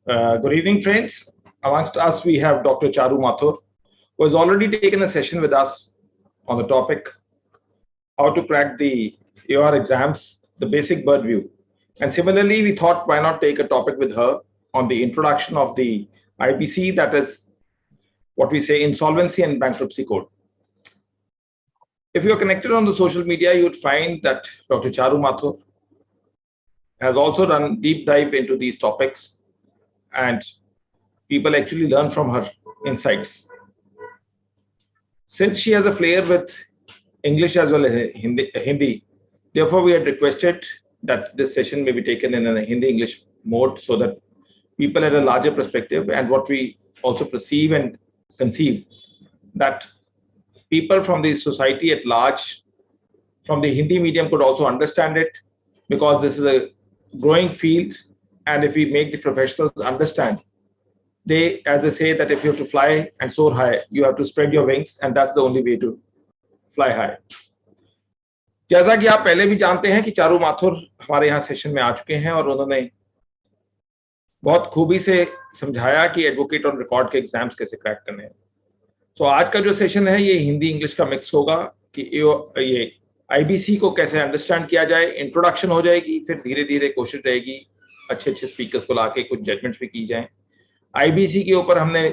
Good evening, friends. Amongst us, we have Dr. Charu Mathur, who has already taken a session with us on the topic how to crack the AR exams, the basic bird view. And similarly, we thought why not take a topic with her on the introduction of the IBC, that is what we say Insolvency and Bankruptcy Code. If you are connected on the social media, you would find that Dr. Charu Mathur has also done deep dive into these topics, and people actually learn from her insights. Since she has a flair with English as well as Hindi, therefore we had requested that this session may be taken in a Hindi-English mode so that people had a larger perspective, and what we also perceive and conceive that people from the society at large, from the Hindi medium, could also understand it, because this is a growing field, and if we make the professionals understand, they, as they say, that if you have to fly and soar high, you have to spread your wings, and that's the only way to fly high. जैसा कि आप पहले भी जानते हैं कि चारू माथुर हमारे यहाँ सेशन में आ चुके हैं और उन्होंने बहुत खूबी से समझाया कि एडवोकेट ऑन रिकॉर्ड के एग्जाम्स कैसे क्रैक करने हैं। तो आज का जो सेशन है ये हिंदी इंग्लिश का मिक्स होगा कि ये आईबीसी को कैसे अंडरस्टैंड किया जाए। इंट्रोडक्शन हो जाएगी, फिर धीरे धीरे कोशिश रहेगी अच्छे स्पीकर्स को लाके कुछ जजमेंट्स भी की जाए। आईबीसी के ऊपर हमने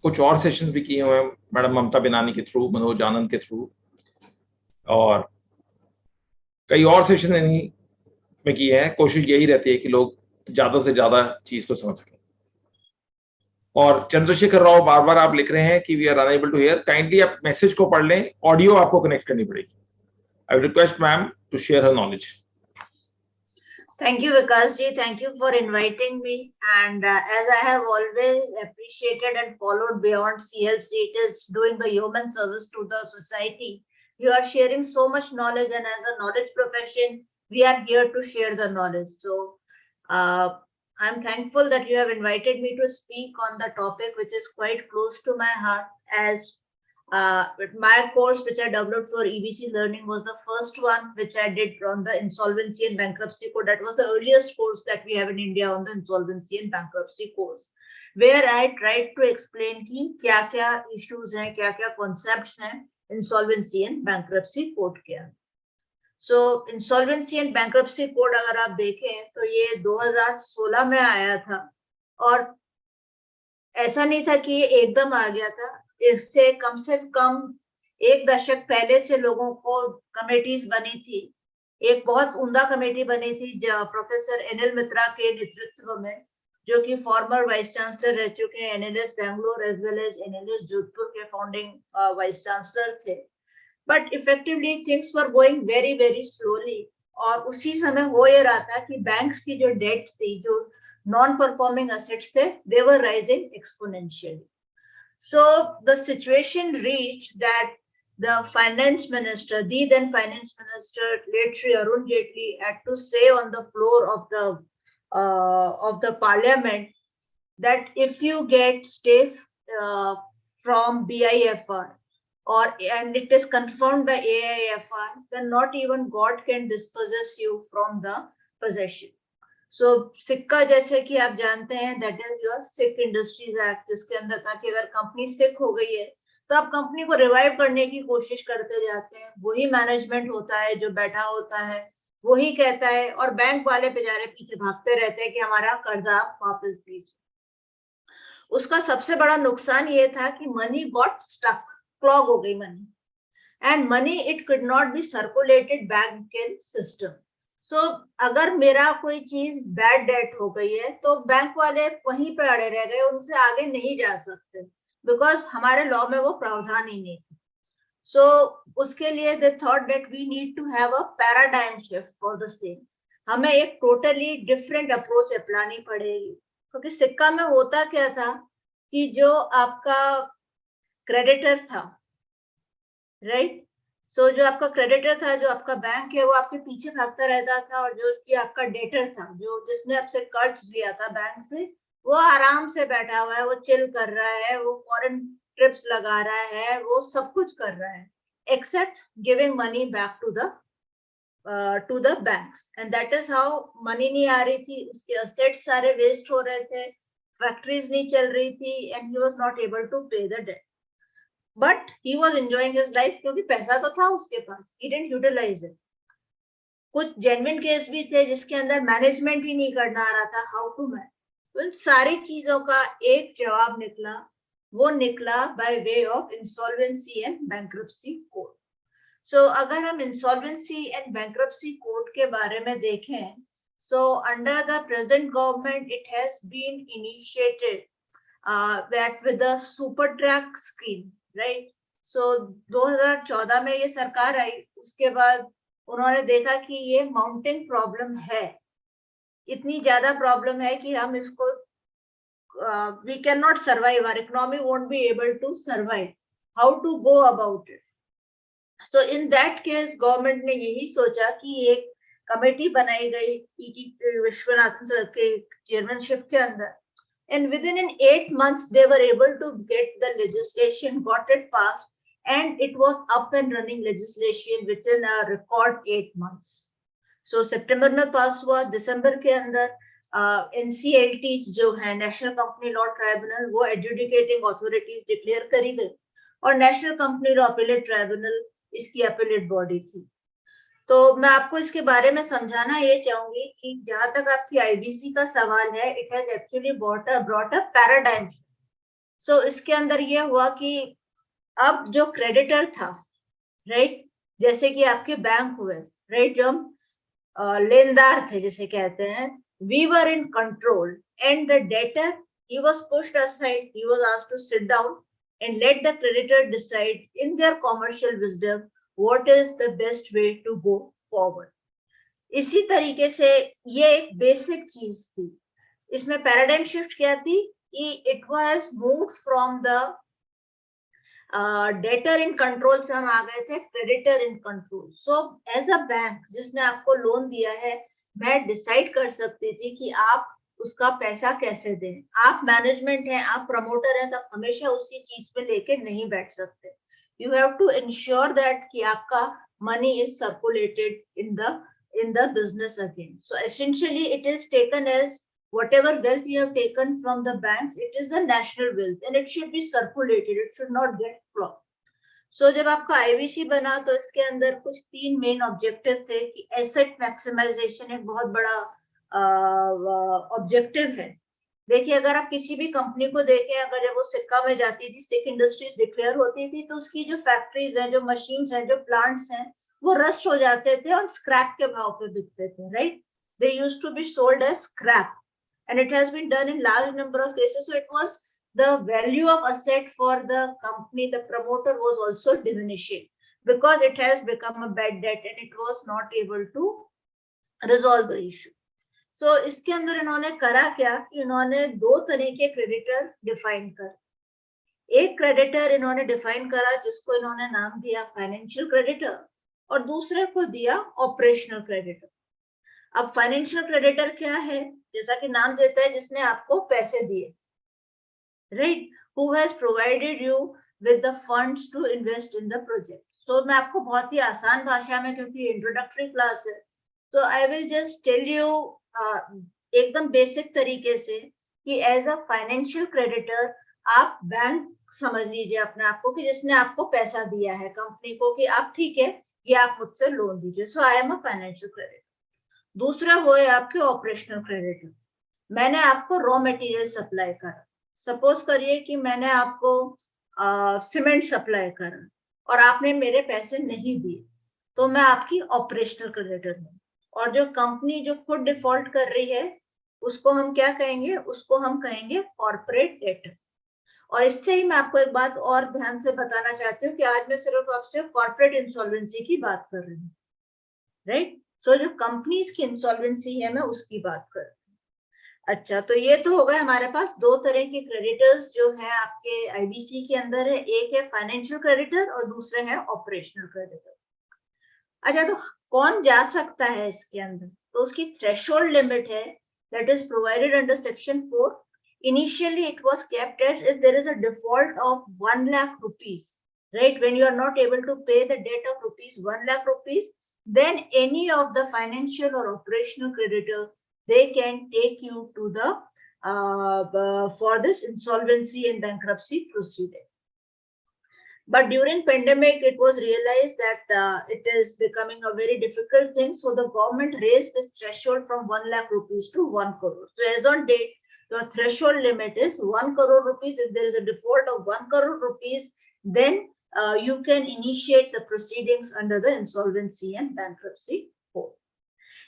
कुछ और सेशंस भी किए हुए हैं, मैडम ममता बिनानी के थ्रू, मनोज आनंद के थ्रू, और कई और सेशन इन्हीं में किए हैं। कोशिश यही रहती है कि लोग ज्यादा से ज्यादा चीज को समझ सकें। और चंद्रशेखर राव बार बार आप लिख रहे हैं कि we are unable to hear, kindly आप मैसेज को पढ़ लें, ऑडियो आपको कनेक्ट करनी पड़ेगी। I will request ma'am to share her knowledge. Thank you, Vikas ji. Thank you for inviting me. And as I have always appreciated and followed beyond CLC, it is doing the human service to the society. You are sharing so much knowledge, and as a knowledge profession, we are here to share the knowledge. So I'm thankful that you have invited me to speak on the topic, which is quite close to my heart, as my course which I developed for EBC learning was the first one which I did on the Insolvency and Bankruptcy Code. That was the earliest course that we have in India on the Insolvency and Bankruptcy course, where I tried to explain ki kya issues hain, kya concepts hain Insolvency and Bankruptcy Code ke अंदर. So Insolvency and Bankruptcy Code अगर आप देखें तो ये 2016 में आया था, और ऐसा नहीं था कि ये एकदम आ गया था। इससे कम से कम एक दशक पहले से लोगों को कमेटीज बनी थी। एक बहुत उम्दा कमेटी बनी थी प्रोफेसर एनएल मित्रा के नेतृत्व में, जो कि फॉर्मर वाइस चांसलर रह चुके हैं NLS Bangalore as well as NLS Jodhpur के फाउंडिंग वाइस चांसलर थे। But effectively things were going very very slowly, और उसी समय हो ये रहा था कि बैंक्स की जो डेट थी, जो नॉन परफॉर्मिंग एसेट्स थे, they were rising exponentially. So the situation reached that the finance minister, the then finance minister, late Shri Arun Jaitley, had to say on the floor of the parliament that if you get stay from BIFR, and it is confirmed by AIFR, then not even God can dispossess you from the possession. So सिक्का जैसे कि आप जानते हैं, that is your sick industries act, जिसके अंदर था कि अगर कंपनी सिक हो गई है तो आप कंपनी को रिवाइव करने की कोशिश करते जाते हैं। वही मैनेजमेंट होता है जो बैठा होता है, वही कहता है, और बैंक वाले बेचारे पीछे भागते रहते हैं कि हमारा कर्जा आप वापस दीजिए। उसका सबसे बड़ा नुकसान ये था कि मनी गॉट स्टक, क्लॉग हो गई money, and money it could not be circulated bank in system. So, अगर मेरा कोई चीज बैड डेट हो गई है तो बैंक वाले वहीं पे अड़े रह गए, उनसे आगे नहीं जा सकते, बिकॉज हमारे लॉ में वो प्रावधान ही नहीं था। सो उसके लिए they thought that we need to have a paradigm shift for the same. हमें एक टोटली डिफरेंट अप्रोच अपनानी पड़ेगी, क्योंकि सिक्का में होता क्या था कि जो आपका क्रेडिटर था, राइट, सो जो आपका क्रेडिटर था, जो आपका बैंक है, वो आपके पीछे भागता रहता था, और जो कि आपका डेटर था, जो जिसने आपसे कर्ज लिया था बैंक से, वो आराम से बैठा हुआ है, वो चिल कर रहा है, वो फॉरेन ट्रिप्स लगा रहा है, वो सब कुछ कर रहा है, except giving money back to the banks. And that is how money नहीं आ रही थी, उसके असेट्स सारे वेस्ट हो रहे थे, फैक्ट्रीज नहीं चल रही थी and he was not able to pay the debt, but he was enjoying his life क्योंकि पैसा तो था उसके पास, ही डिडंट यूटिलाइज इट। कुछ जेन्युइन केस भी थे जिसके अंदर मैनेजमेंट ही नहीं करना आ रहा था, हाउ टू मैनेज। तो इन सारी चीजों का एक जवाब निकला, वो निकला by way of insolvency and bankruptcy code. So अगर हम इंसॉल्वेंसी एंड बैंक्रप्सी कोड के बारे में देखें, so under the present government it has been initiated that with the super track scheme, right? So 2014 में ये सरकार आई, उसके बाद उन्होंने देखा कि ये माउंटेन प्रॉब्लम है, इतनी ज्यादा प्रॉब्लम है कि हम इसको we cannot survive, our economy won't be able to survive, how to go about it. So in that case government ने यही सोचा कि एक कमेटी बनाई गई ईटी विश्वनाथन सर के चेयरमैनशिप के अंदर, and within in 8 months they were able to get the legislation, got it passed, and it was up and running legislation within a record 8 months. So सितंबर में पास हुआ, दिसंबर के अंदर NCLT जो है नेशनल कंपनी लॉ ट्राइब्यूनल, वो adjudicating authorities declare करी गई, और national company law appellate tribunal इसकी अपीलेट बॉडी थी। तो मैं आपको इसके बारे में समझाना ये चाहूंगी कि जहां तक आपकी आईबीसी का सवाल है, it has actually brought a paradigm. So इसके अंदर ये हुआ कि अब जो क्रेडिटर था, राइट, जैसे कि आपके बैंक हुए, राइट, जो हम लेनदार थे जिसे कहते हैं, we were in control and the debtor he was pushed aside, he was asked to sit down and let the creditor decide in their commercial wisdom what is the best way to go forward. इसी तरीके से ये एक basic चीज थी। इसमें paradigm shift क्या थी कि it was moved from the debtor in control से हम आ गए थे creditor in control. So as a bank जिसने आपको लोन दिया है, मैं डिसाइड कर सकती थी कि आप उसका पैसा कैसे दें। आप मैनेजमेंट हैं, आप प्रमोटर हैं, तो हमेशा उसी चीज पे लेके नहीं बैठ सकते। You have to ensure that कि आपका money is circulated in the business again. So essentially it is taken as whatever wealth you have taken from the banks, it is a national wealth and it should be circulated, it should not get blocked. So जब आपका IBC बना तो इसके अंदर कुछ 3 main objective थे कि asset maximisation एक बहुत बड़ा ऑब्जेक्टिव है। देखिए, अगर आप किसी भी कंपनी को देखें, अगर जब वो सिक्का में जाती थी, सिक इंडस्ट्रीज डिक्लेयर होती थी, तो उसकी जो फैक्ट्रीज हैं, जो मशीन्स हैं, जो प्लांट्स हैं, वो रस्ट हो जाते थे और स्क्रैप के भाव पे बिकते थे, right? They used to be sold as scrap and it has been done in large number of cases. So it was the value of asset for the company, the promoter was also diminishing because it has become a bad debt and it was not able to resolve the issue. So इसके अंदर इन्होंने करा क्या कि इन्होंने 2 तरह के creditor define कर। एक क्रेडिटर इन्होंने डिफाइन करा जिसको इन्होंने नाम दिया फाइनेंशियल क्रेडिटर, और दूसरे को दिया ऑपरेशनल क्रेडिटर। अब फाइनेंशियल क्रेडिटर क्या है? जैसा कि नाम देता है, जिसने आपको पैसे दिए, right, who has provided you with the funds to invest in the project. So मैं आपको बहुत ही आसान भाषा में, क्योंकि इंट्रोडक्टरी क्लास है, तो I will just tell you एकदम बेसिक तरीके से कि एज अ फाइनेंशियल क्रेडिटर आप बैंक समझ लीजिए अपने आप को कि जिसने आपको पैसा दिया है कंपनी को कि आप ठीक है, ये आप मुझसे लोन दीजिए। So I am a financial creditor. दूसरा हुए आपके ऑपरेशनल क्रेडिटर। मैंने आपको रॉ मटेरियल सप्लाई करा, सपोज करिए कि मैंने आपको सीमेंट सप्लाई करा और आपने मेरे पैसे नहीं दिए, तो मैं आपकी ऑपरेशनल क्रेडिटर हूँ। और जो कंपनी जो खुद डिफॉल्ट कर रही है, उसको हम क्या कहेंगे? उसको हम कहेंगे कॉर्पोरेट डेटर। और इससे ही मैं आपको एक बात और ध्यान से बताना चाहती हूँ कि आज मैं सिर्फ आपसे कॉर्पोरेट इंसॉल्वेंसी की बात कर रही हूँ, राइट? सो जो कंपनीज की इंसॉल्वेंसी है, मैं उसकी बात कर रही हूँ। अच्छा, तो ये तो हो गए हमारे पास 2 तरह के क्रेडिटर्स जो है आपके आईबीसी के अंदर है। एक है फाइनेंशियल क्रेडिटर और दूसरे है ऑपरेशनल क्रेडिटर। अच्छा, तो कौन जा सकता है इसके अंदर? तो उसकी थ्रेशोल्ड लिमिट है, that is provided under section 4। Initially it was kept as if there is a default of 1 lakh rupees, right? When you are not able to pay the debt of rupees 1 lakh rupees, then any of the financial or operational creditor, they can take you to the for this insolvency and bankruptcy proceeding. But during pandemic, it was realized that it is becoming a very difficult thing. So the government raised this threshold from 1 lakh rupees to 1 crore. So as on date, your threshold limit is 1 crore rupees. If there is a default of 1 crore rupees, then you can initiate the proceedings under the Insolvency and Bankruptcy Code.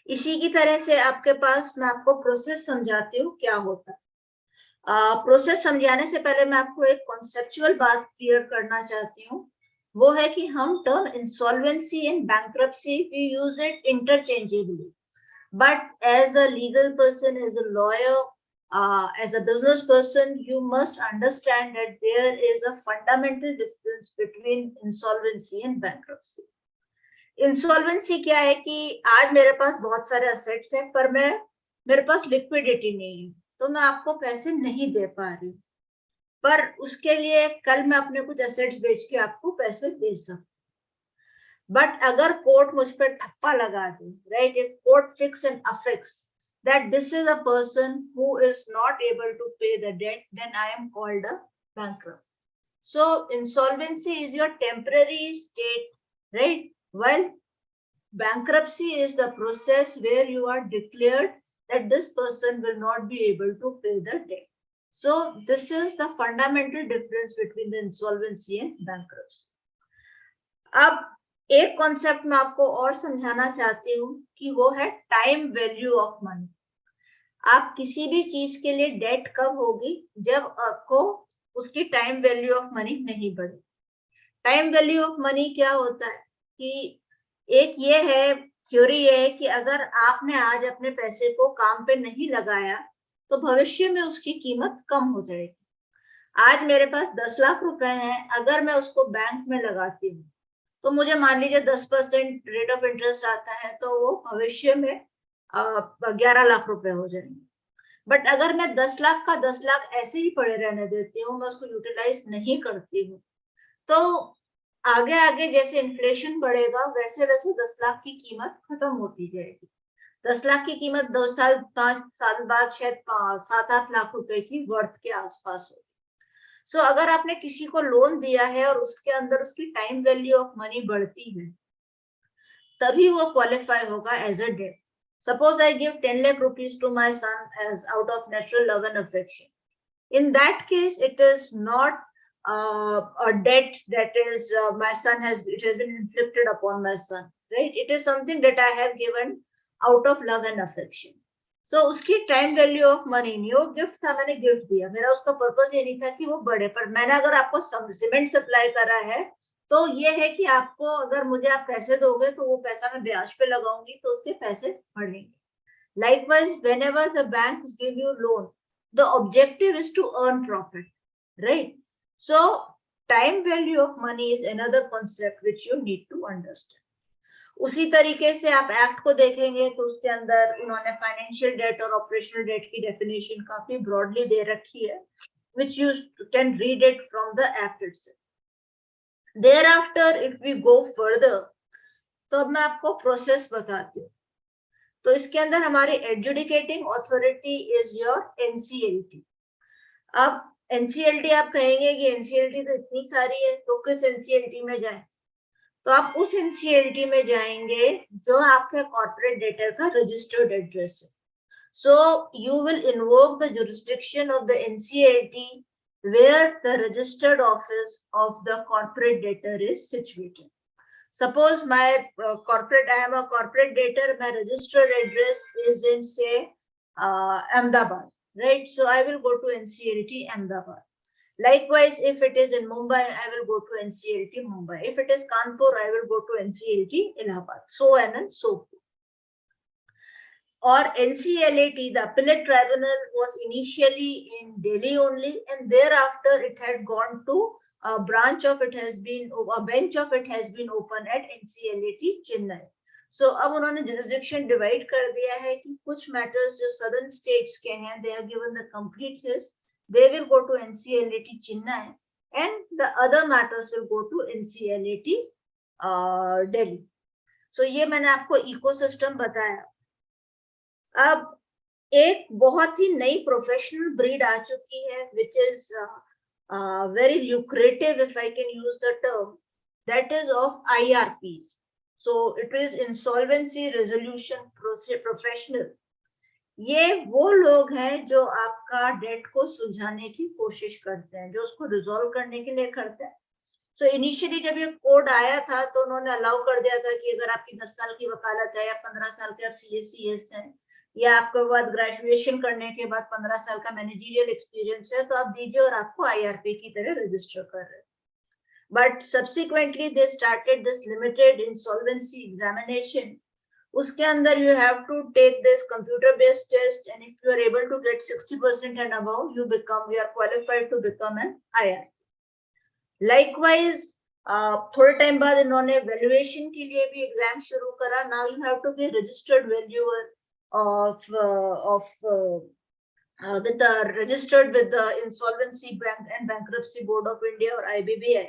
इसी की तरह से आपके पास मैं आपको process समझाती हूँ क्या होता है. प्रोसेस समझाने से पहले मैं आपको एक कॉन्सेप्चुअल बात क्लियर करना चाहती हूँ. वो है कि हम term insolvency and bankruptcy we use it interchangeably, but as a legal person, as a lawyer, as a business person, you must understand that there is a fundamental difference between insolvency and bankruptcy. Insolvency क्या है कि आज मेरे पास बहुत सारे assets हैं, पर मेरे पास liquidity नहीं है, तो मैं आपको पैसे नहीं दे पा रही, पर उसके लिए कल मैं अपने कुछ assets बेच के आपको पैसे दे सकती. बट अगर कोर्ट मुझ पर ठप्पा लगा दे, right, if court fix and affix that this is a person who is not able to pay the debt, then I am called a bankrupt. So insolvency is your temporary state, right? While bankruptcy is the process where you are declared that this person will not be able to pay the debt. So this is the fundamental difference between the insolvency and bankruptcy. अब एक concept मैं आपको और समझाना चाहती हूँ कि वो है टाइम वैल्यू ऑफ मनी. आप किसी भी चीज के लिए डेट कब होगी? जब आपको उसकी टाइम वैल्यू ऑफ मनी नहीं बढ़े. टाइम वैल्यू ऑफ मनी क्या होता है कि एक ये है, थ्योरी है कि अगर आपने आज अपने पैसे को काम पे नहीं लगाया तो भविष्य में उसकी कीमत कम हो जाएगी. आज मेरे पास 10 लाख रुपए हैं, अगर मैं उसको बैंक में लगाती हूँ तो मुझे मान लीजिए 10% रेट ऑफ इंटरेस्ट आता है, तो वो भविष्य में 11 लाख रुपए हो जाएंगे. बट अगर मैं 10 लाख का 10 लाख ऐसे ही पड़े रहने देती हूँ, मैं उसको यूटिलाइज नहीं करती हूँ, तो आगे आगे जैसे इन्फ्लेशन बढ़ेगा वैसे वैसे 10 लाख की कीमत खत्म होती जाएगी. 10 लाख की कीमत 2 साल 5 साल बाद शायद 7-8 लाख रुपए की वर्थ के आसपास होगी. सो अगर आपने किसी को लोन दिया है और उसके अंदर उसकी टाइम वैल्यू ऑफ मनी बढ़ती है, तभी वो क्वालिफाई होगा as a debt. Suppose I give 10 lakh rupees to my son as out of natural love and affection. In that case, it is not a debt that is it has been inflicted upon my son, right? It is something that I have given out of love and affection. So उसकी time value of money नहीं, वो gift था, मैंने gift दिया, मेरा उसका purpose ये नहीं था कि वो बढ़े. पर मैंने अगर आपको सीमेंट सप्लाई करा है तो ये है कि आपको अगर मुझे आप पैसे दोगे तो वो पैसा मैं ब्याज पे लगाऊंगी तो उसके पैसे बढ़ेंगे. Likewise, whenever the banks give you loan, the objective is to earn profit, right? So time value of money is another concept which you need to understand. उसी तरीके से आप एक्ट को देखेंगे तो उसके अंदर उन्होंने फाइनेंशियल डेट और ऑपरेशनल डेट की डेफिनेशन काफी ब्रॉडली दे रखी है, which you can read it from the act itself. Thereafter, if we go further, तो अब मैं आपको प्रोसेस बताती हूँ. तो इसके अंदर हमारी adjudicating authority is your NCLT. अब NCLT आप कहेंगे कि NCLT तो इतनी सारी है, तो किस NCLT में जाएं? तो आप उस NCLT में जाएंगे जो आपके कॉर्पोरेट डेटर का रजिस्टर्ड एड्रेस है. So you will invoke the jurisdiction of the NCLT where the registered office of the corporate debtor is situated. Suppose my I am a corporate debtor, my registered address is in say Ahmedabad, right? So I will go to NCLT Ahmedabad. Likewise, if it is in Mumbai, I will go to NCLT Mumbai. If it is Kanpur, I will go to NCLT Allahabad. So on and so forth. Or NCLT, the appellate tribunal, was initially in Delhi only, and thereafter it had gone to a bench of it has been open at NCLT Chennai. So अब उन्होंने jurisdiction divide कर दिया है कि कुछ matters जो southern states के हैं, they have given the complete list, they will go to NCLT Chennai, and the other matters will go to NCLT Delhi. So ये मैंने आपको ecosystem बताया. अब एक बहुत ही नई प्रोफेशनल ब्रीड आ चुकी है which is very lucrative, if I can use the term, that is of IRPs. So it is insolvency resolution professional. ये वो लोग हैं जो आपका डेट को सुलझाने की कोशिश करते हैं, जो उसको रिजॉल्व करने के लिए करते हैं. सो इनिशियली जब ये कोड आया था तो उन्होंने अलाउ कर दिया था कि अगर आपकी 10 साल की वकालत है या 15 साल के आप CS हैं या आपके बाद ग्रेजुएशन करने के बाद 15 साल का मैनेजरियल एक्सपीरियंस है तो आप दीजिए और आपको IRP की तरह रजिस्टर कर रहे हैं. But subsequently they started this limited insolvency examination. उसके अंदर you have to take this computer based test, and if you are able to get 60% and above, you are qualified to become an IRP. Likewise, थोड़े time बाद इन्होंने valuation के लिए भी exam शुरू करा. Now you have to be registered valuer with the registered with the Insolvency and Bankruptcy Board of India और IBBI.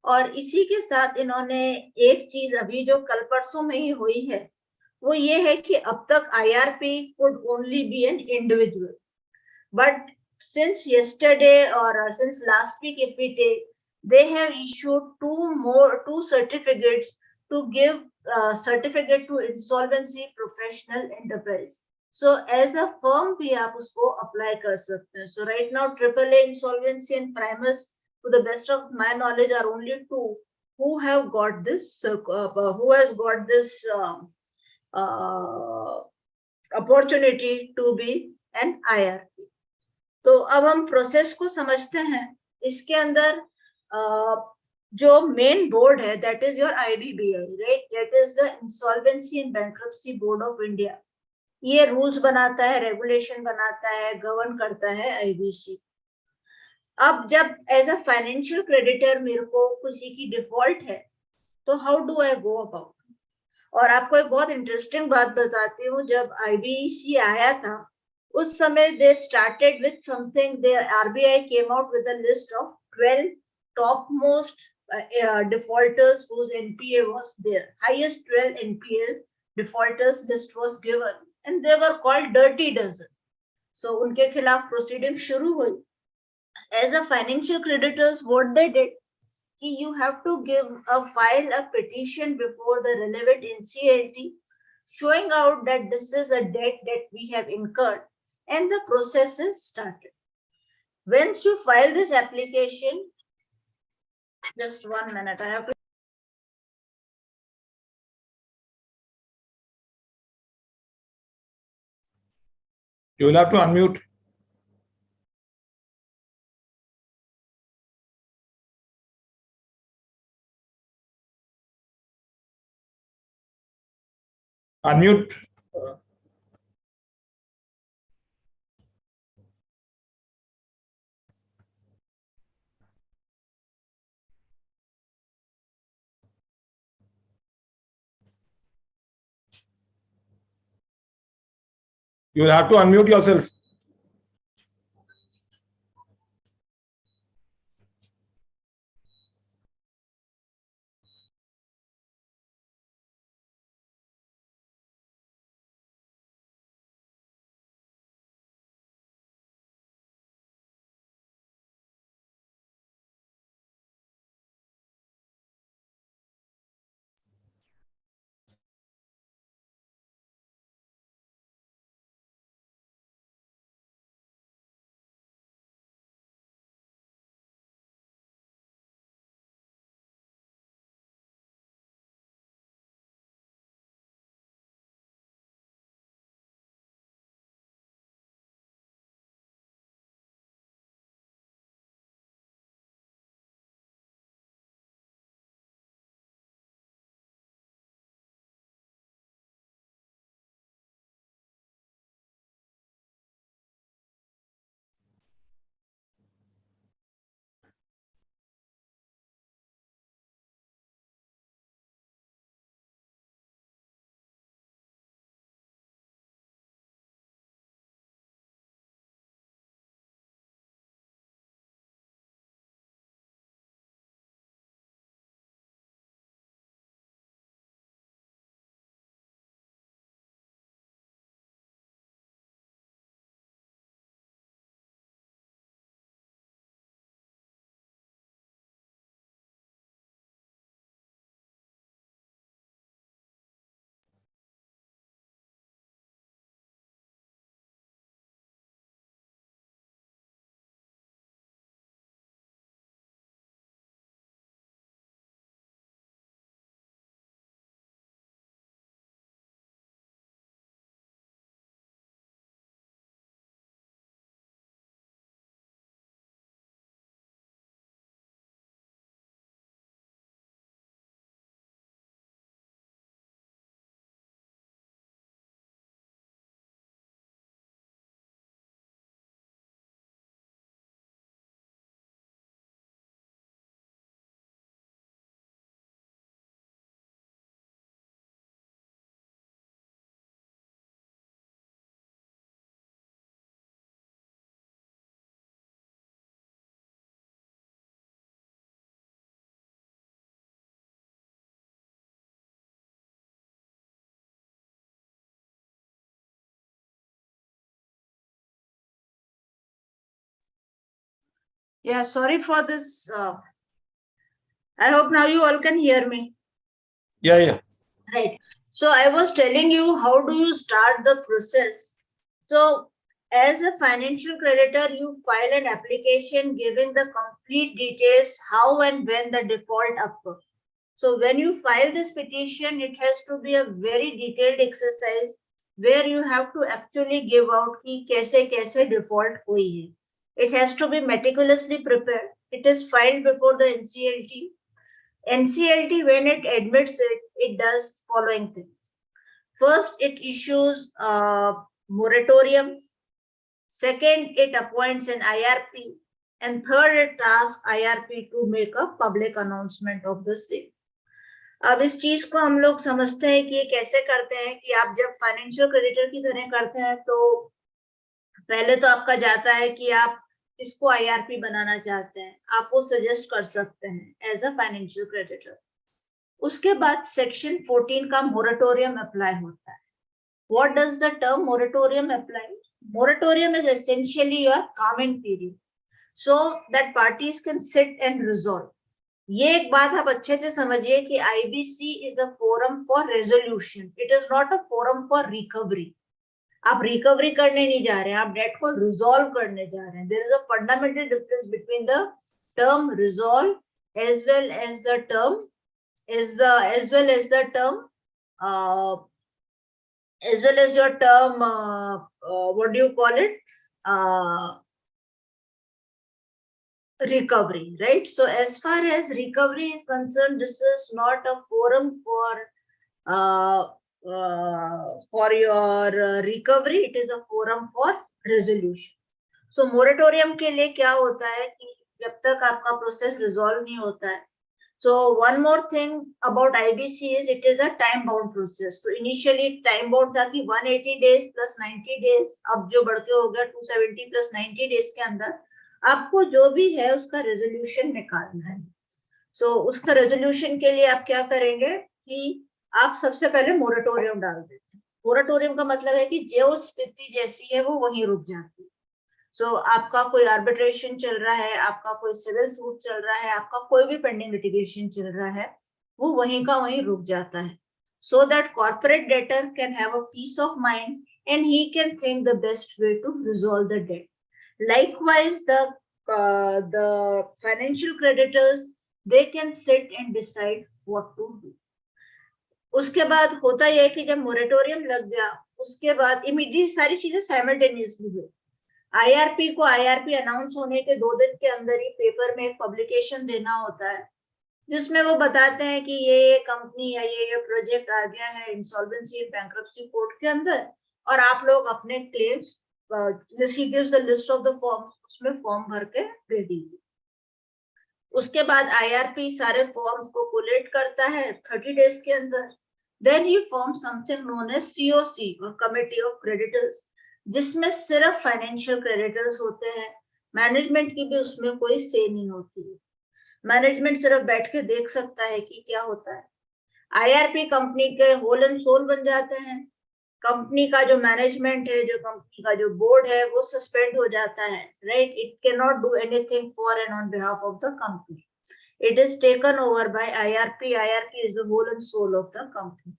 और इसी के साथ इन्होंने एक चीज अभी जो कल परसों में ही हुई है वो ये है कि अब तक IRP could only be an individual, but since yesterday or since last week, if we take, they have issued two certificates to give certificate to insolvency professional enterprise. So as a firm भी आप उसको apply कर सकते हैं. So right now AAA insolvency and Primus, to the best of my knowledge, are only two who have got this opportunity to be an IRP. तो अब हम process को समझते हैं. इसके अंदर जो मेन बोर्ड है that is your IBBI, right, that is the insolvency and bankruptcy board of India. ये रूल्स बनाता है, रेगुलेशन बनाता है, गवर्न करता है IBC. अब जब एज अ फाइनेंशियल क्रेडिटर मेरे को किसी की डिफॉल्ट है तो how do I go about. और आपको एक बहुत इंटरेस्टिंग बात बताती हूँ. जब IBC आया था उस समय they started with something. The RBI came out with a list of 12 topmost defaulters whose NPA was there. Highest 12 NPAs defaulters list was given, and they were called dirty dozen. So उनके खिलाफ proceedings शुरू हुई. As a financial creditors, what they did, you have to file a petition before the relevant NCLT showing out that this is a debt that we have incurred, and the process is started. Once you file this application, just 1 minute, I have to. You will have to unmute. Unmute. You will have to unmute yourself. Yeah, sorry for this. I hope now you all can hear me. Yeah. Right. So I was telling you, how do you start the process? So as a financial creditor, you file an application giving the complete details how and when the default occurs. So when you file this petition, it has to be a very detailed exercise where you have to actually give out कि कैसे कैसे default हुई है. It has to be meticulously prepared. It is filed before the NCLT. NCLT, when it admits it, it does following things. First, it issues a moratorium. Second, it appoints an IRP. And third, it asks IRP to make a public announcement of the same. अब इस चीज को हम लोग समझते हैं कि ये कैसे करते हैं कि आप जब फाइनेंशियल क्रेडिटर की तरह करते हैं तो पहले तो आपका जाता है कि आप इसको आईआरपी बनाना चाहते हैं, आप वो सजेस्ट कर सकते हैं एज अ फाइनेंशियल क्रेडिटर. उसके बाद सेक्शन 14 का मोरेटोरियम अप्लाई होता है. What does the term moratorium apply? Moratorium is essentially your Kameng period so that parties can sit and resolve. ये एक बात आप अच्छे से समझिए कि IBC is a forum for resolution, it is not a forum for recovery. आप recovery करने नहीं जा रहे हैं, आप डेट को रिजॉल्व करने जा रहे हैं. There is a fundamental difference between the term resolve as well as the term your term, what do you call it, recovery, right? So as far as recovery is concerned, this is not a forum for your recovery, it is a forum for resolution. So moratorium के लिए क्या होता है कि जब तक आपका process resolve नहीं होता है. So one more thing about IBC is it is a time bound process. तो initially time bound था कि 180 days plus 90 days, अब जो बढ़ के हो गया 270 plus 90 days के अंदर आपको जो भी है उसका रेजोल्यूशन निकालना है. So उसका रेजोल्यूशन के लिए आप क्या करेंगे कि आप सबसे पहले मोरेटोरियम डाल देते हैं. मोरेटोरियम का मतलब है कि जो स्थिति जैसी है वो वहीं रुक जाती है. सो आपका कोई आर्बिट्रेशन चल रहा है, आपका कोई सिविल सूट चल रहा है, आपका कोई भी पेंडिंग लिटिगेशन चल रहा है, वो वहीं का वहीं रुक जाता है. So that corporate debtor can have a peace of mind and he can think the best way to resolve the debt. Likewise, the financial creditors, they can sit and decide what to do. उसके बाद होता यह है कि जब moratorium लग गया उसके बाद इमीडिएट सारी चीजें साइमल्टेनियसली हुई. आईआरपी को आईआरपी अनाउंस होने के 2 दिन के अंदर ही पेपर में एक पब्लिकेशन देना होता है जिसमें वो बताते हैं कि ये कंपनी या ये प्रोजेक्ट आ गया है इंसॉल्वेंसी एंड बैंक्रप्सी कोड के अंदर और आप लोग अपने claims gives the list of the forms, उसमें फॉर्म भर के दे दीजिए. उसके बाद आईआरपी सारे फॉर्म्स को कोलेट करता है 30 डेज के अंदर. Then he form something known as COC और कमिटी ऑफ क्रेडिटर्स, जिसमें सिर्फ फाइनेंशियल क्रेडिटर्स होते हैं. मैनेजमेंट की भी उसमें कोई से नहीं होती है. मैनेजमेंट सिर्फ बैठ के देख सकता है कि क्या होता है. आईआरपी कंपनी के होल एंड सोल बन जाते हैं. कंपनी का जो मैनेजमेंट है, जो कंपनी का जो बोर्ड है, वो सस्पेंड हो जाता है, right. It can not do anything for and on behalf of the company. It is taken over by IRP. IRP is the whole and sole of the company.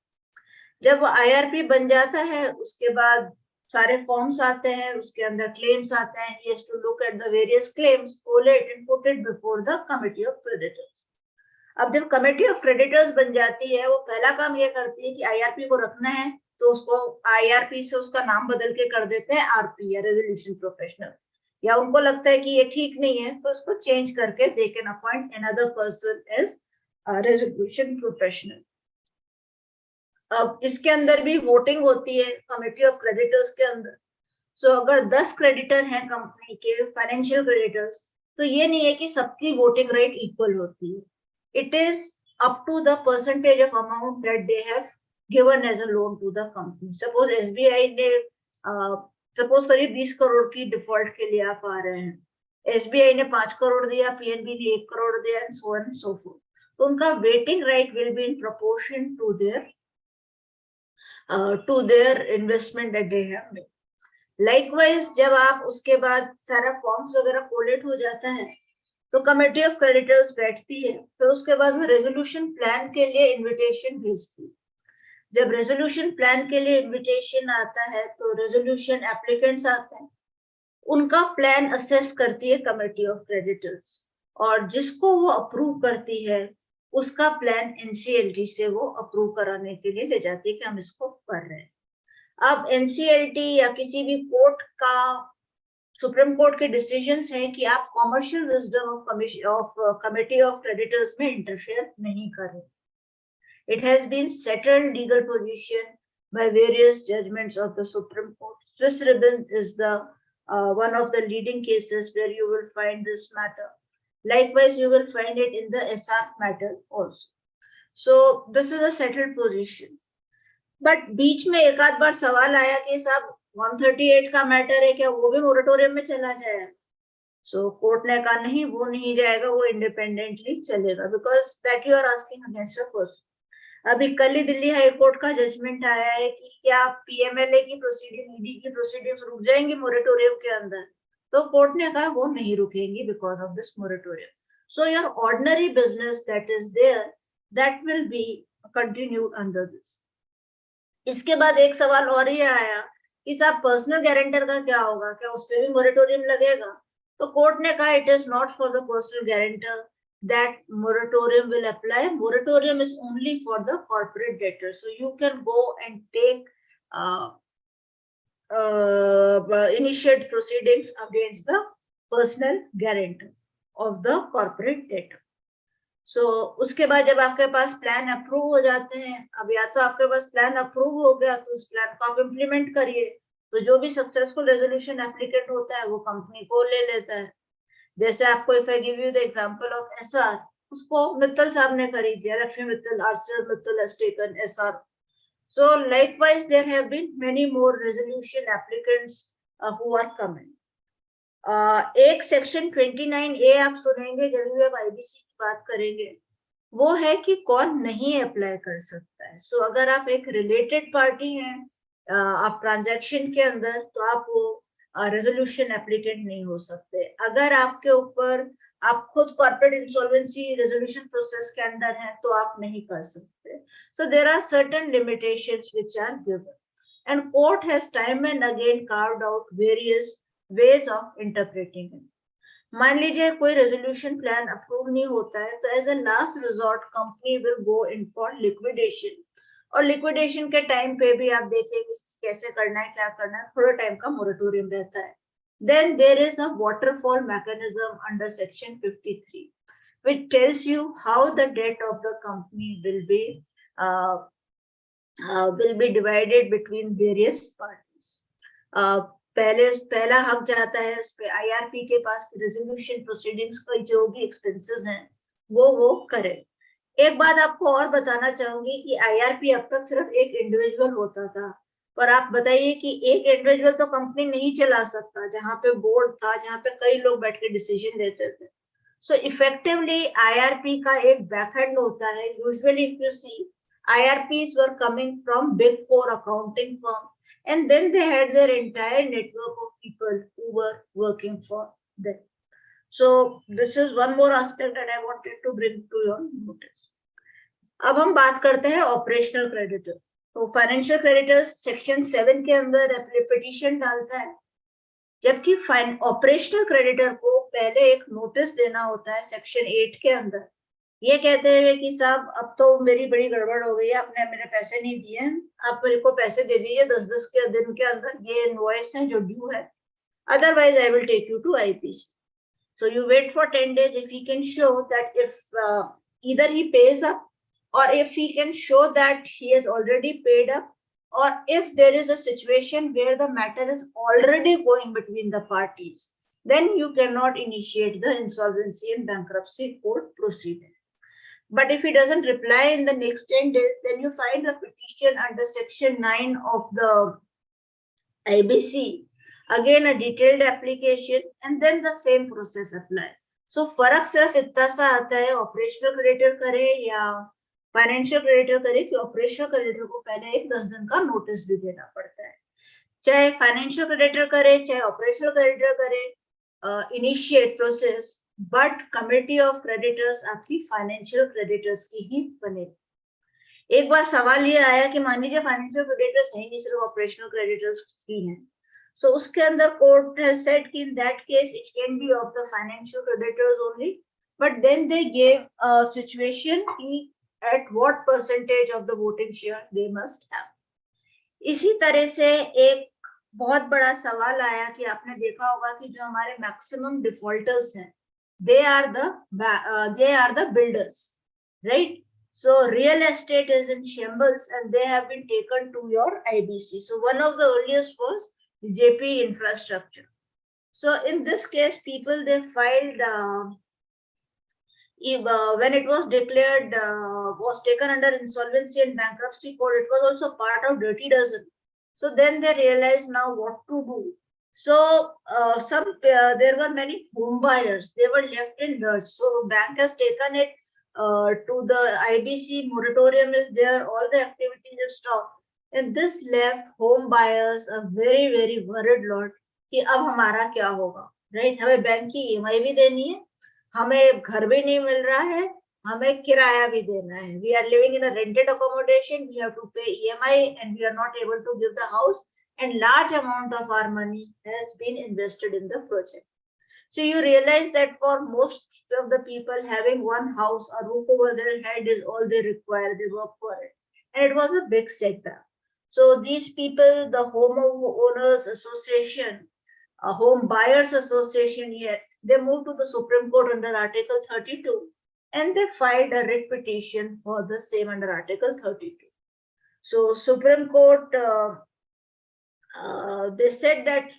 जब IRP बन जाता है उसके बाद सारे फॉर्म्स आते हैं, उसके अंदर क्लेम्स आते हैं. He has to look at the various claims, collate and put it before the committee of creditors. अब जब कमेटी ऑफ क्रेडिटर्स बन जाती है, वो पहला काम ये करती है कि आईआरपी को रखना है तो उसको आईआरपी से उसका नाम बदल के कर देते हैं आरपी या रेजोल्यूशन प्रोफेशनल. या उनको लगता है कि ये ठीक नहीं है तो उसको चेंज करके they can appoint another person as resolution professional. अब इसके अंदर भी वोटिंग होती है कमेटी ऑफ क्रेडिटर्स के अंदर. सो अगर 10 क्रेडिटर हैं कंपनी के फाइनेंशियल क्रेडिटर्स, तो ये नहीं है कि सबकी वोटिंग राइट इक्वल होती है. It is up to the percentage of amount that they have given as a loan to the company. Suppose SBI ने सपोज करिए 20 करोड़ की डिफॉल्ट के लिए आप आ रहे हैं, एसबीआई ने 5 करोड़ दिया, पीएनबी ने 1 करोड़ दिया and so on and so fourth. तो उनका waiting right will be in proportion to their investment that they have made. Likewise, जब आप उसके बाद सारा फॉर्म्स वगैरह कोलेट हो जाता है तो कमेटी ऑफ क्रेडिटर्स बैठती है, फिर उसके बाद में रेजोल्यूशन प्लान के लिए इनविटेशन भेजती है। जब रेजोल्यूशन प्लान के लिए इनविटेशन आता है तो रेजोल्यूशन एप्लीकेंट्स आते हैं, उनका प्लान असेस करती है कमेटी ऑफ क्रेडिटर्स, और जिसको वो अप्रूव करती है उसका प्लान एनसीएलटी से वो अप्रूव कराने के लिए ले जाती है कि हम इसको कर रहे हैं। अब एनसीएलटी या किसी भी कोर्ट का, सुप्रीम कोर्ट के डिसीजंस हैं कि आप commercial wisdom of committee of creditors में इंटरफेयर नहीं करें। It has been settled legal position by various judgments of the Supreme Court. Swiss Ribbon is the one of the leading cases where you will find this matter. Likewise, you will find it in the SR matter also. So this is a settled position. But बीच में एक आध बार सवाल आया कि साहब 138 का matter है, क्या वो भी मोरेटोरियम में चला जाए? So कोर्ट ने कहा नहीं, वो नहीं जाएगा, वो इंडिपेंडेंटली चलेगा, because that you are asking against a person. अभी कल ही दिल्ली हाई कोर्ट का जजमेंट आया है कि क्या पीएमएलए की प्रोसीडिंग, ईडी की प्रोसीडिंग्स रुक जाएंगी मोरेटोरियम के अंदर? तो कोर्ट ने कहा वो नहीं रुकेंगी because of this moratorium. So your ordinary business that is there, that will be continued under this. इसके बाद एक सवाल और ही आया कि साहब पर्सनल गारंटर का क्या होगा, क्या उस पर भी मोरेटोरियम लगेगा? तो कोर्ट ने कहा it is not for the personal guarantor that moratorium will apply. Moratorium is only for the corporate debtors. So you can go and take initiate proceedings against the personal guarantor of the corporate debtor. So उसके बाद जब आपके पास plan approve हो जाते हैं, अब या तो आपके पास प्लान अप्रूव हो गया तो उस प्लान को आप इम्प्लीमेंट करिए, तो जो भी सक्सेसफुल रेजोल्यूशन एप्लीकेंट होता है वो कंपनी को ले लेता है। जैसे आपको if I give you the example of Essar, उसको मित्तल साहब ने खरीद लिया, लक्ष्मी मित्तल, आर्चर Mittal has taken Essar. So likewise there have been many more resolution applicants who are coming. एक सेक्शन 29A आप सुनेंगे जब भी आप आईबीसी की बात करेंगे, वो है कि कौन नहीं अप्लाई कर सकता है। सो अगर आप एक रिलेटेड पार्टी हैं आप ट्रांजैक्शन के अंदर, तो आप वो रेजोल्यूशन एप्लीकेंट नहीं हो सकते। अगर आपके ऊपर आप खुद कॉर्पोरेट इंसॉल्वेंसी रेजोल्यूशन प्रोसेस के अंदर हैं तो आप नहीं कर सकते। So there are certain limitations which are given, and court has time and again carved out various ways of interpreting it. मान लीजिए कोई रेजोल्यूशन प्लान अप्रूव नहीं होता है, तो as a last resort company will go in for liquidation, और liquidation के time पे भी आप देखेंगे कैसे करना है, क्या करना है, थोड़ा टाइम का मोरेटोरियम रहता है। Then there is a waterfall mechanism under section 53 which tells you how the debt of the company will be divided between various parties. पहला हक जाता है उस पे आईआरपी के पास, रेजोल्यूशन प्रोसीडिंग्स का जो भी एक्सपेंसेस हैं वो करे। एक बात आपको और बताना चाहूंगी कि आईआरपी अब तक सिर्फ एक इंडिविजुअल होता था, पर आप बताइए कि एक इंडिविजुअल तो कंपनी नहीं चला सकता, जहां पे बोर्ड था, जहां पे कई लोग बैठ के डिसीजन लेते थे। सो इफेक्टिवली आईआरपी का एक बैकएंड होता है। Usually if you see, IRPs were coming from big four accounting firms, and then they had their entire network of people who were working for them. So this is one more aspect that I wanted to bring to your notice. अब हम बात करते हैं operational creditor. तो financial creditors section 7 के अंदर petition डालता है, जबकि ऑपरेशनल क्रेडिटर को पहले एक नोटिस देना होता है सेक्शन 8 के अंदर। ये कहते हैं कि साहब अब तो मेरी बड़ी गड़बड़ हो गई है, आपने मेरे पैसे नहीं दिए, आप मेरे को पैसे दे दीजिए 10 के दिन के अंदर, ये इनवॉइस है जो ड्यू है, otherwise I will take you to IPC. So you wait for 10 days if he can show that if either he pays up, or if he can show that he has already paid up, or if there is a situation where the matter is already going between the parties, then you cannot initiate the Insolvency and Bankruptcy Code proceeding. But if he doesn't reply in the next 10 days, then you find a petition under section 9 of the IBC, again a detailed application, and then the same process apply. So फर्क सिर्फ इतना सा आता है operational creditor करे या financial creditor करे कि ऑपरेशनल क्रेडिटर को पहले एक 10 दिन का नोटिस भी देना पड़ता है। चाहे फाइनेंशियल क्रेडिटर करे चाहे ऑपरेशनल क्रेडिटर करे, initiate process, but committee of creditors आपकी फाइनेंशियल क्रेडिटर्स की ही बनेगी। एक बार सवाल ये आया कि मान लीजिए फाइनेंशियल क्रेडिटर्स है नहीं, सिर्फ ऑपरेशनल क्रेडिटर्स ही हैं, सो उसके अंदर कोर्ट हैज सेड कि in that case it can be of the financial creditors only, but then they gave a situation कि at what percentage of the voting share they must have. इसी तरह से एक बहुत बड़ा सवाल आया कि आपने देखा होगा कि जो हमारे मैक्सिमम डिफॉल्टर्स हैं, they are the builders, right? So real estate is in shambles and they have been taken to your IBC. So one of the earliest was JP Infrastructure. So in this case, people, they filed when it was declared, was taken under Insolvency and Bankruptcy Code, it was also part of Dirty Dozen. So then they realized now what to do. So there were many home buyers, they were left in lurch. So bank has taken it to the IBC, moratorium is there, all the activities have stopped. And this left home buyers a very, very worried lot कि अब हमारा क्या होगा, right? हमें bank की EMI भी देनी है, हमें घर भी नहीं मिल रहा है, हमें किराया भी देना है. We are living in a rented accommodation, we have to pay EMI and we are not able to give the house, and large amount of our money has been invested in the project. So you realize that for most of the people, having one house, a roof over their head is all they require, they work for it. And it was a big setback. So these people, the homeowners association, a home buyers association here, they moved to the Supreme Court under Article 32 and they filed a writ petition for the same under Article 32. So Supreme Court, they said that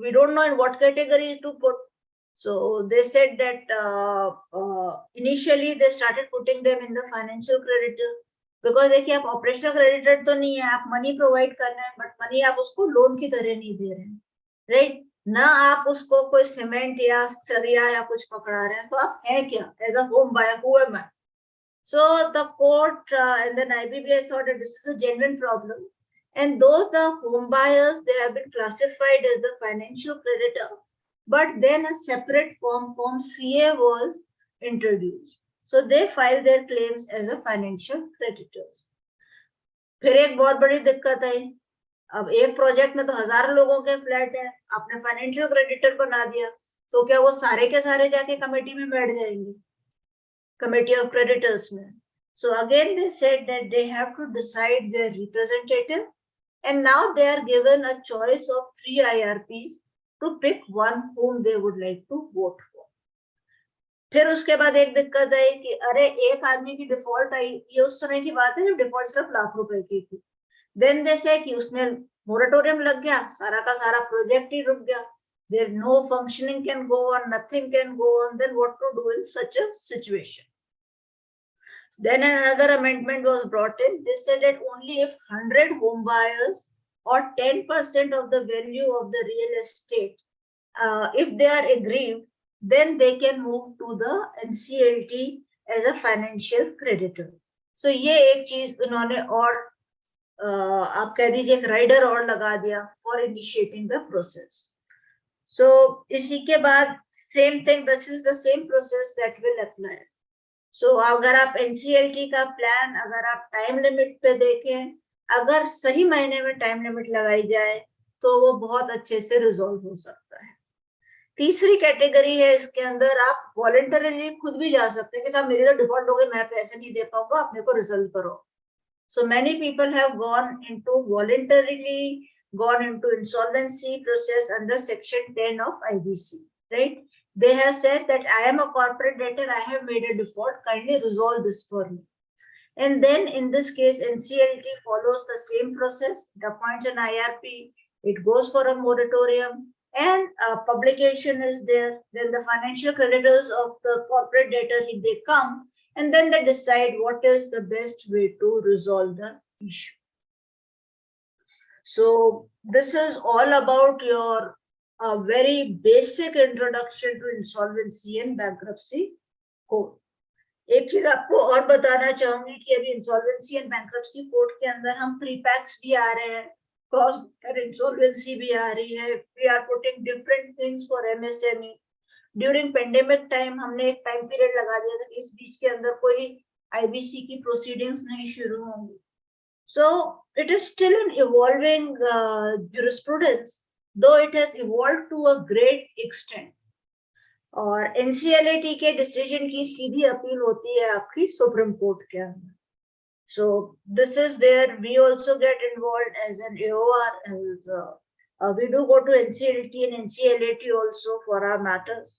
we don't know in what category to put. So they said that initially they started putting them in the financial creditor, because देखिए आप operational creditor तो नहीं है, आप money provide कर रहे हैं, but money आप उसको लोन की तरह नहीं दे रहे हैं, राइट? ना आप उसको कोई सीमेंट या सरिया या कुछ पकड़ा रहे हैं, तो आप हैं क्या? As a home buyer, who am I? So the court and then IBBI thought that this is a genuine problem, and though the home buyers, they have been classified as the financial creditor, but then a separate form CA was introduced. So they filed their claims as a financial creditors. फिर एक बहुत बड़ी दिक्कत आई, अब एक project में तो 1000 लोगों के फ्लैट है, आपने फाइनेंशियल क्रेडिटर बना दिया, तो क्या वो सारे के सारे जाके कमेटी में बैठ जाएंगे, कमेटी ऑफ क्रेडिटर्स में? So again they said that they have to decide their representative, and now they are given a choice of 3 IRPs to pick one whom they would like to vote for. फिर उसके बाद एक दिक्कत आई कि अरे एक आदमी की डिफॉल्ट आई, ये उस समय की बात है जब डिफॉल्ट सिर्फ ₹1,00,000 की थी. देन दे से कि उसने मोरेटोरियम लग गया, सारा का सारा प्रोजेक्ट ही रुक गया, there no functioning can go on, nothing can go on. Then what to do in such a situation? Then another amendment was brought in. They said that only if 100 home buyers or 10% of the value of the real estate, if they are aggrieved, then they can move to the NCLT as a financial creditor. So ये एक चीज इन्होंने और आप कह दीजिए एक rider और लगा दिया for initiating the process. So इसी के बाद same thing, this is the same process that will apply. So अगर आप NCLT का प्लान, अगर आप टाइम लिमिट पे देखें, अगर सही महीने में टाइम लिमिट लगाई जाए तो वो बहुत अच्छे से रिजॉल्व हो सकता है. तीसरी कैटेगरी है, इसके अंदर आप वॉलंटरीली खुद भी जा सकते हैं कि साहब मेरी तो डिफॉल्ट हो गई, मैं पैसे नहीं दे पाऊंगा, अपने को रिजल्व करो. So many people have gone into voluntarily gone into insolvency process under section 10 of IBC, right? They have said that I am a corporate debtor, I have made a default, kindly resolve this for me. And then in this case, NCLT follows the same process. It appoints an IRP, it goes for a moratorium, and publication is there. Then the financial creditors of the corporate debtor, they come, and then they decide what is the best way to resolve the issue. So this is all about your very basic introduction to Insolvency and Bankruptcy Code. एक चीज आपको और बताना चाहूंगी कि अभी insolvency and bankruptcy code के अंदर हम प्रीपैक्स भी आ रहे हैं, क्रॉस इंसॉल्वेंसी भी आ रही है, we are putting different things for MSME. During pandemic time हमने एक टाइम पीरियड लगा दिया था कि इस बीच के अंदर कोई आईबीसी की प्रोसीडिंग्स नहीं शुरू होंगी. So it is still an evolving jurisprudence, though it has evolved to a great extent. और NCLT के डिसीजन की सीधी अपील होती है आपकी सुप्रीम कोर्ट के अंदर. So this is where we also get involved as an AOR, as we do go to NCLT and NCLT also for our matters.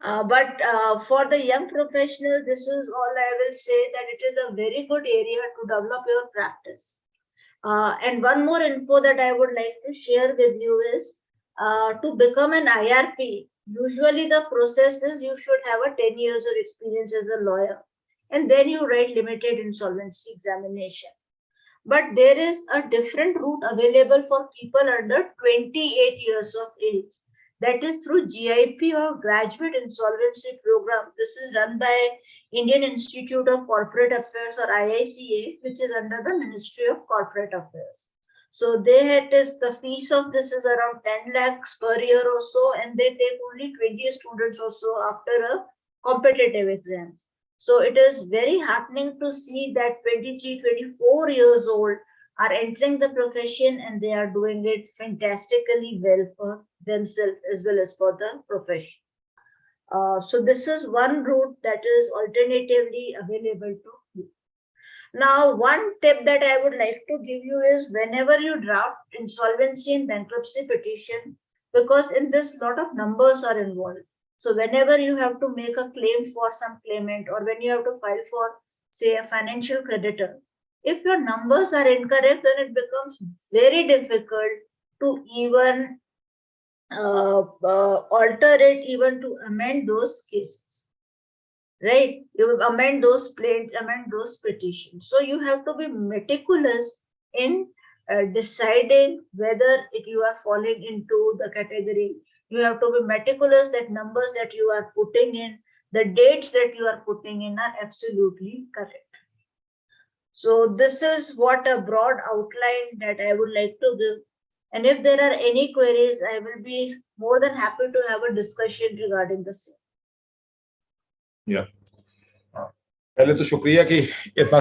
But for the young professional, this is all I will say, that it is a very good area to develop your practice. And one more info that I would like to share with you is to become an IRP. Usually the process is you should have a 10 years of experience as a lawyer, and then you write limited insolvency examination. But there is a different route available for people under 28 years of age. That is through GIP or Graduate Insolvency Program. This is run by Indian Institute of Corporate Affairs or IICA, which is under the Ministry of Corporate Affairs. So the fees of this is around 10 lakhs per year or so, and they take only 20 students or so after a competitive exam. So it is very heartening to see that 23, 24 years old are entering the profession, and they are doing it fantastically well for themselves as well as for the profession. So this is one route that is alternatively available to you. Now, one tip that I would like to give you is whenever you draft insolvency and bankruptcy petition, because in this a lot of numbers are involved. So whenever you have to make a claim for some claimant, or when you have to file for, say, a financial creditor, if your numbers are incorrect, then it becomes very difficult to even alter it, even to amend those cases, right? You amend those plaints, amend those petitions. So you have to be meticulous in deciding whether you are falling into the category. You have to be meticulous that numbers that you are putting in, the dates that you are putting in are absolutely correct. So this is what a broad outline that I would like to give. And if there are any queries, I will be more than happy to have a discussion regarding the same. Yeah. पहले तो शुक्रिया कि इतना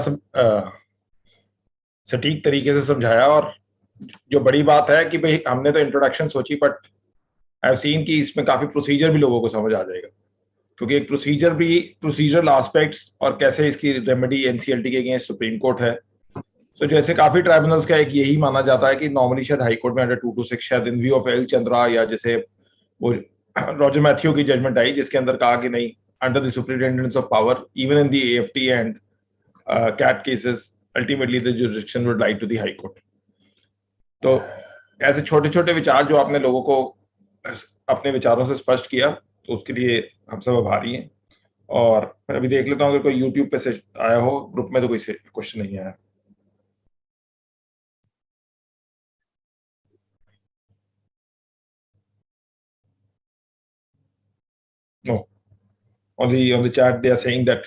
सटीक तरीके से समझाया. और जो बड़ी बात है कि भाई हमने तो introduction Sochi, but I have seen कि इसमें काफी प्रोसीजर भी लोगों को समझ आ जाएगा, क्योंकि एक प्रोसीजरल एस्पेक्ट्स और कैसे इसकी रेमेडी एनसीएलटी के अगेंस्ट सुप्रीम कोर्ट है. तो जैसे काफी ट्राइब्यूनल्स का एक यही माना जाता है कि नॉर्मली शायद हाई कोर्ट में अंडर 226 शायद in view of L Chandra, या जैसे वो रॉजर मैथ्यू की जजमेंट आई जिसके अंदर कहा कि नहीं, under the superintendence of power even in the AFT and CAT cases ultimately the jurisdiction would lie to the high court. तो ऐसे छोटे छोटे विचार जो आपने लोगों को अपने विचारों से स्पष्ट किया, तो उसके लिए हम सब आभारी हैं. और मैं अभी देख लेता हूँ अगर कोई यूट्यूब पे से आया हो, ग्रुप में तो कोई क्वेश्चन नहीं आया. No. On the chat, they are saying that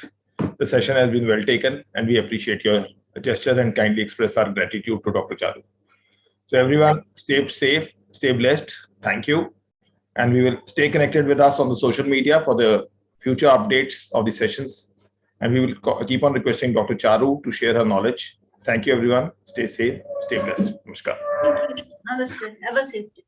the session has been well taken, and we appreciate your gesture and kindly express our gratitude to Dr. Charu. So everyone, stay safe, stay blessed. Thank you. And we will stay connected with us on the social media for the future updates of the sessions. And we will keep on requesting Dr. Charu to share her knowledge. Thank you, everyone. Stay safe, stay blessed. Namaskar. Namaste. Have a safe day.